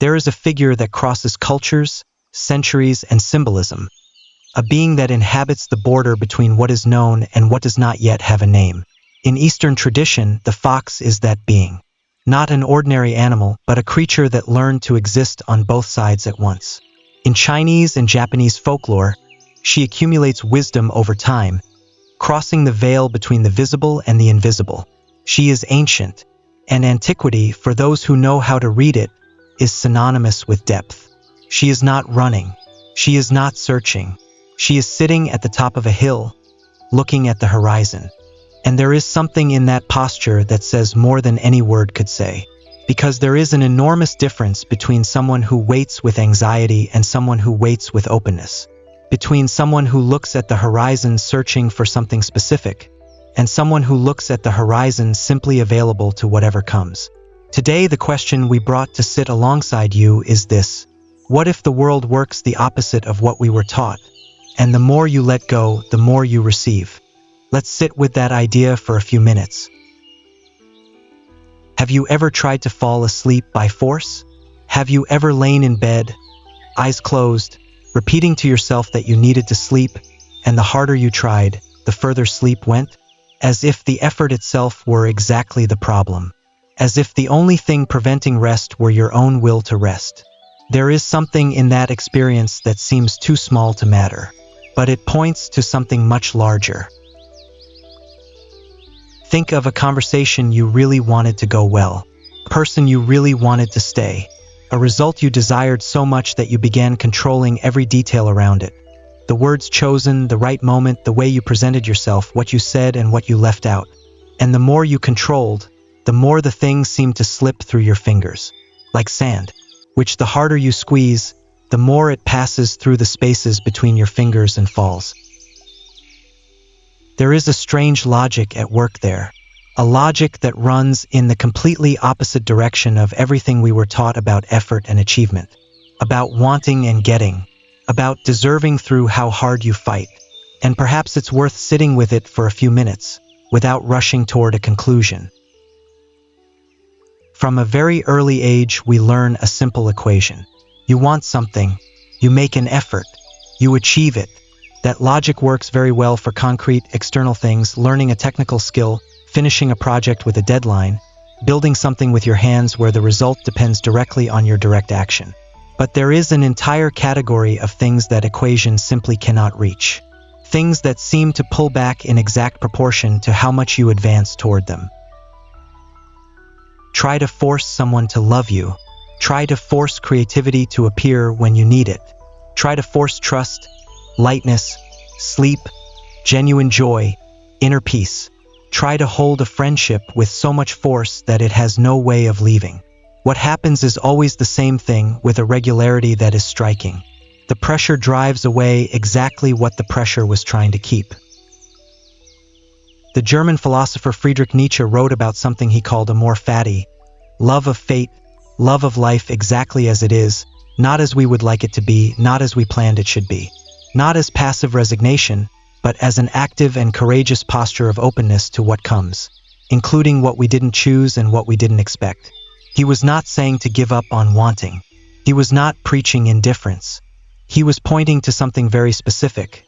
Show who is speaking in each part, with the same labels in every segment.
Speaker 1: There is a figure that crosses cultures, centuries, and symbolism, a being that inhabits the border between what is known and what does not yet have a name. In Eastern tradition, the fox is that being. Not an ordinary animal, but a creature that learned to exist on both sides at once. In Chinese and Japanese folklore, she accumulates wisdom over time, crossing the veil between the visible and the invisible. She is ancient, and antiquity, for those who know how to read it, is synonymous with depth. She is not running. She is not searching. She is sitting at the top of a hill, looking at the horizon. And there is something in that posture that says more than any word could say. Because there is an enormous difference between someone who waits with anxiety and someone who waits with openness. Between someone who looks at the horizon searching for something specific, and someone who looks at the horizon simply available to whatever comes. Today, the question we brought to sit alongside you is this: what if the world works the opposite of what we were taught? And the more you let go, the more you receive. Let's sit with that idea for a few minutes. Have you ever tried to fall asleep by force? Have you ever lain in bed, eyes closed, repeating to yourself that you needed to sleep, and the harder you tried, the further sleep went? As if the effort itself were exactly the problem. As if the only thing preventing rest were your own will to rest. There is something in that experience that seems too small to matter, but it points to something much larger. Think of a conversation you really wanted to go well, a person you really wanted to stay, a result you desired so much that you began controlling every detail around it. The words chosen, the right moment, the way you presented yourself, what you said and what you left out. And the more you controlled, the more the thing seemed to slip through your fingers, like sand, which the harder you squeeze, the more it passes through the spaces between your fingers and falls. There is a strange logic at work there, a logic that runs in the completely opposite direction of everything we were taught about effort and achievement, about wanting and getting, about deserving through how hard you fight. And perhaps it's worth sitting with it for a few minutes, without rushing toward a conclusion. From a very early age, we learn a simple equation. You want something, you make an effort, you achieve it. That logic works very well for concrete, external things, learning a technical skill, finishing a project with a deadline, building something with your hands where the result depends directly on your direct action. But there is an entire category of things that equation simply cannot reach. Things that seem to pull back in exact proportion to how much you advance toward them. Try to force someone to love you. Try to force creativity to appear when you need it. Try to force trust, lightness, sleep, genuine joy, inner peace. Try to hold a friendship with so much force that it has no way of leaving. What happens is always the same thing with a regularity that is striking. The pressure drives away exactly what the pressure was trying to keep. The German philosopher Friedrich Nietzsche wrote about something he called amor fati, love of fate, love of life exactly as it is, not as we would like it to be, not as we planned it should be. Not as passive resignation, but as an active and courageous posture of openness to what comes, including what we didn't choose and what we didn't expect. He was not saying to give up on wanting. He was not preaching indifference. He was pointing to something very specific,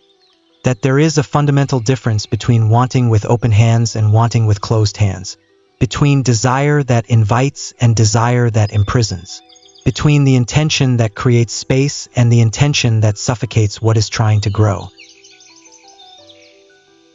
Speaker 1: that there is a fundamental difference between wanting with open hands and wanting with closed hands, between desire that invites and desire that imprisons, between the intention that creates space and the intention that suffocates what is trying to grow.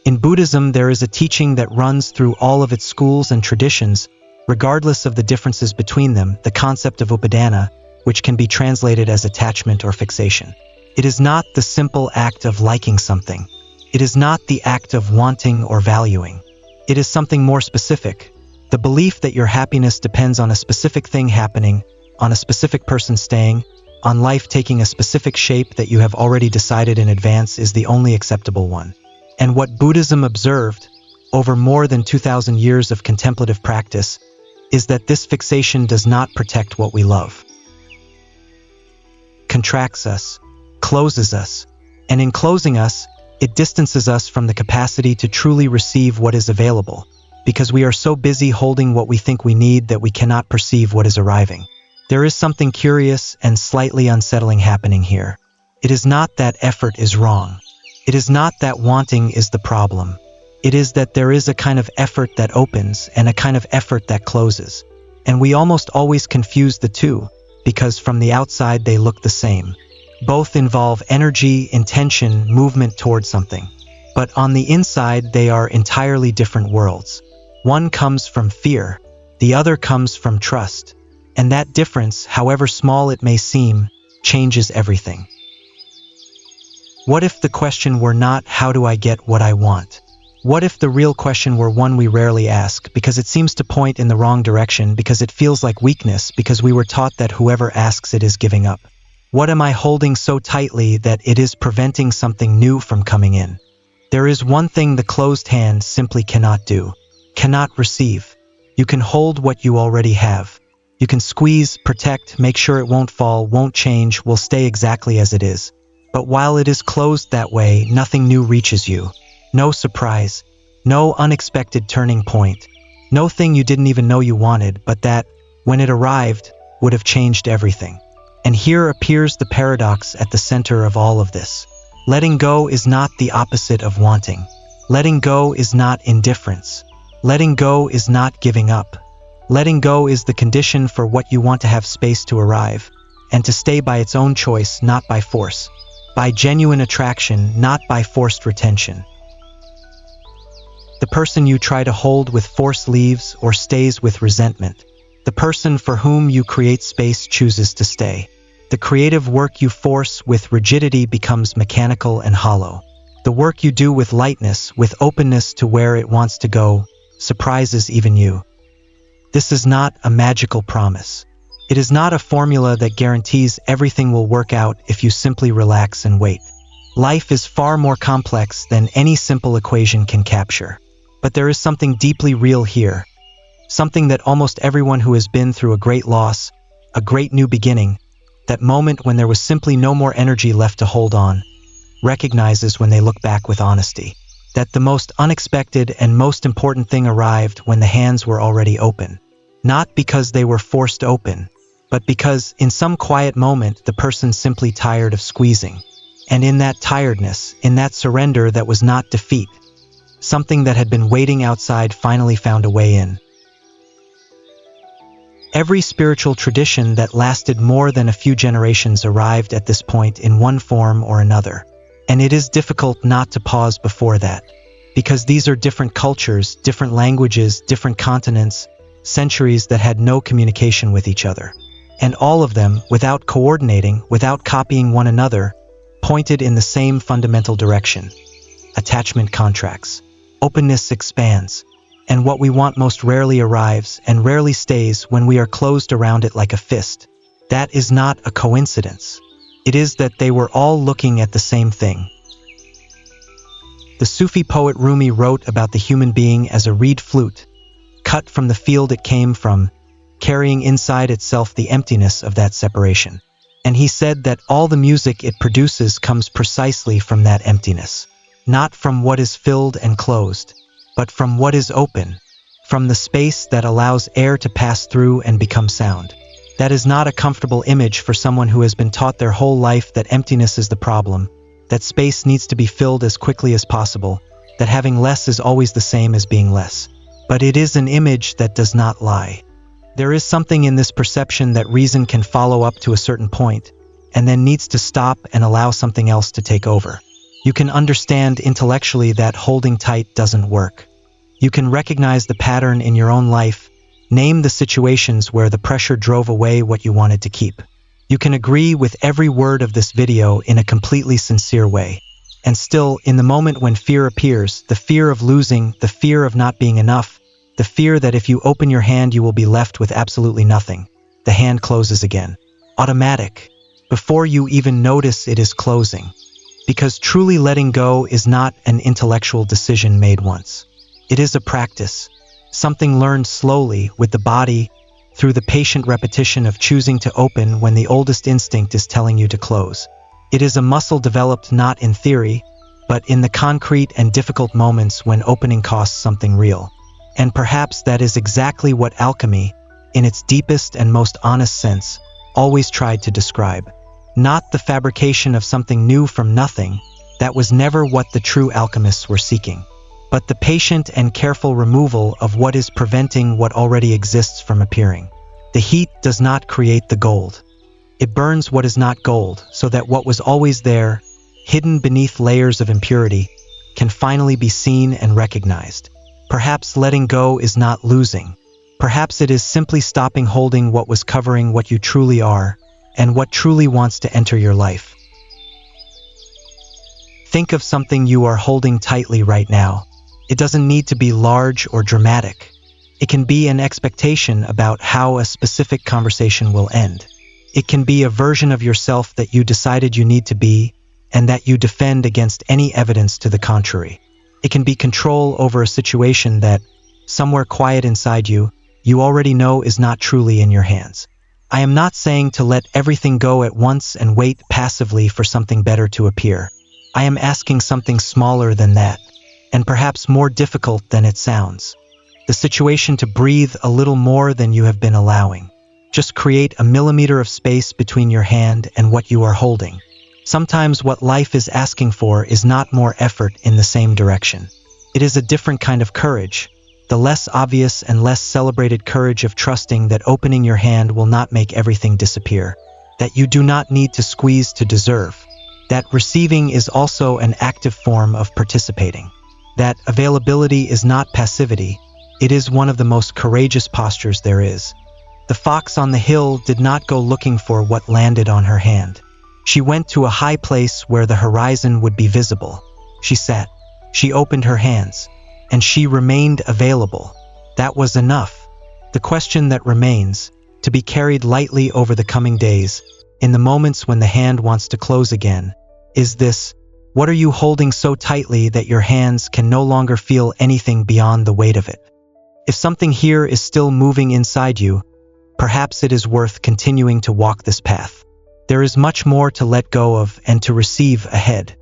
Speaker 1: In Buddhism, there is a teaching that runs through all of its schools and traditions, regardless of the differences between them, the concept of upadana, which can be translated as attachment or fixation. It is not the simple act of liking something. It is not the act of wanting or valuing. It is something more specific. The belief that your happiness depends on a specific thing happening, on a specific person staying, on life taking a specific shape that you have already decided in advance is the only acceptable one. And what Buddhism observed, over more than 2,000 years of contemplative practice, is that this fixation does not protect what we love. Contracts us, closes us, and in closing us, it distances us from the capacity to truly receive what is available, because we are so busy holding what we think we need that we cannot perceive what is arriving. There is something curious and slightly unsettling happening here. It is not that effort is wrong. It is not that wanting is the problem. It is that there is a kind of effort that opens and a kind of effort that closes. And we almost always confuse the two, because from the outside they look the same. Both involve energy, intention, movement toward something. But on the inside they are entirely different worlds. One comes from fear, the other comes from trust. And that difference, however small it may seem, changes everything. What if the question were not, how do I get what I want? What if the real question were one we rarely ask, because it seems to point in the wrong direction, because it feels like weakness, because we were taught that whoever asks it is giving up? What am I holding so tightly that it is preventing something new from coming in? There is one thing the closed hand simply cannot do, cannot receive. You can hold what you already have. You can squeeze, protect, make sure it won't fall, won't change, will stay exactly as it is. But while it is closed that way, nothing new reaches you. No surprise, no unexpected turning point, no thing you didn't even know you wanted, but that, when it arrived, would have changed everything. And here appears the paradox at the center of all of this. Letting go is not the opposite of wanting. Letting go is not indifference. Letting go is not giving up. Letting go is the condition for what you want to have space to arrive, and to stay by its own choice, not by force. By genuine attraction, not by forced retention. The person you try to hold with force leaves or stays with resentment. The person for whom you create space chooses to stay. The creative work you force with rigidity becomes mechanical and hollow. The work you do with lightness, with openness to where it wants to go, surprises even you. This is not a magical promise. It is not a formula that guarantees everything will work out if you simply relax and wait. Life is far more complex than any simple equation can capture. But there is something deeply real here. Something that almost everyone who has been through a great loss, a great new beginning, that moment when there was simply no more energy left to hold on, recognizes when they look back with honesty. That the most unexpected and most important thing arrived when the hands were already open. Not because they were forced open, but because in some quiet moment the person simply tired of squeezing. And in that tiredness, in that surrender that was not defeat, something that had been waiting outside finally found a way in. Every spiritual tradition that lasted more than a few generations arrived at this point in one form or another. And it is difficult not to pause before that, because these are different cultures, different languages, different continents, centuries that had no communication with each other. And all of them, without coordinating, without copying one another, pointed in the same fundamental direction. Attachment contracts. Openness expands. And what we want most rarely arrives and rarely stays when we are closed around it like a fist. That is not a coincidence. It is that they were all looking at the same thing. The Sufi poet Rumi wrote about the human being as a reed flute, cut from the field it came from, carrying inside itself the emptiness of that separation. And he said that all the music it produces comes precisely from that emptiness. Not from what is filled and closed, but from what is open, from the space that allows air to pass through and become sound. That is not a comfortable image for someone who has been taught their whole life that emptiness is the problem, that space needs to be filled as quickly as possible, that having less is always the same as being less. But it is an image that does not lie. There is something in this perception that reason can follow up to a certain point, and then needs to stop and allow something else to take over. You can understand intellectually that holding tight doesn't work. You can recognize the pattern in your own life, name the situations where the pressure drove away what you wanted to keep. You can agree with every word of this video in a completely sincere way. And still, in the moment when fear appears, the fear of losing, the fear of not being enough, the fear that if you open your hand you will be left with absolutely nothing, the hand closes again. Automatic. Before you even notice it is closing. Because truly letting go is not an intellectual decision made once. It is a practice, something learned slowly with the body, through the patient repetition of choosing to open when the oldest instinct is telling you to close. It is a muscle developed not in theory, but in the concrete and difficult moments when opening costs something real. And perhaps that is exactly what alchemy, in its deepest and most honest sense, always tried to describe. Not the fabrication of something new from nothing, that was never what the true alchemists were seeking, but the patient and careful removal of what is preventing what already exists from appearing. The heat does not create the gold. It burns what is not gold, so that what was always there, hidden beneath layers of impurity, can finally be seen and recognized. Perhaps letting go is not losing. Perhaps it is simply stopping holding what was covering what you truly are, and what truly wants to enter your life. Think of something you are holding tightly right now. It doesn't need to be large or dramatic. It can be an expectation about how a specific conversation will end. It can be a version of yourself that you decided you need to be, and that you defend against any evidence to the contrary. It can be control over a situation that, somewhere quiet inside you, you already know is not truly in your hands. I am not saying to let everything go at once and wait passively for something better to appear. I am asking something smaller than that, and perhaps more difficult than it sounds. The situation to breathe a little more than you have been allowing. Just create a millimeter of space between your hand and what you are holding. Sometimes what life is asking for is not more effort in the same direction. It is a different kind of courage, the less obvious and less celebrated courage of trusting that opening your hand will not make everything disappear, that you do not need to squeeze to deserve, that receiving is also an active form of participating, that availability is not passivity, it is one of the most courageous postures there is. The fox on the hill did not go looking for what landed on her hand. She went to a high place where the horizon would be visible. She sat. She opened her hands. And she remained available. That was enough. The question that remains, to be carried lightly over the coming days, in the moments when the hand wants to close again, is this: what are you holding so tightly that your hands can no longer feel anything beyond the weight of it? If something here is still moving inside you, perhaps it is worth continuing to walk this path. There is much more to let go of and to receive ahead.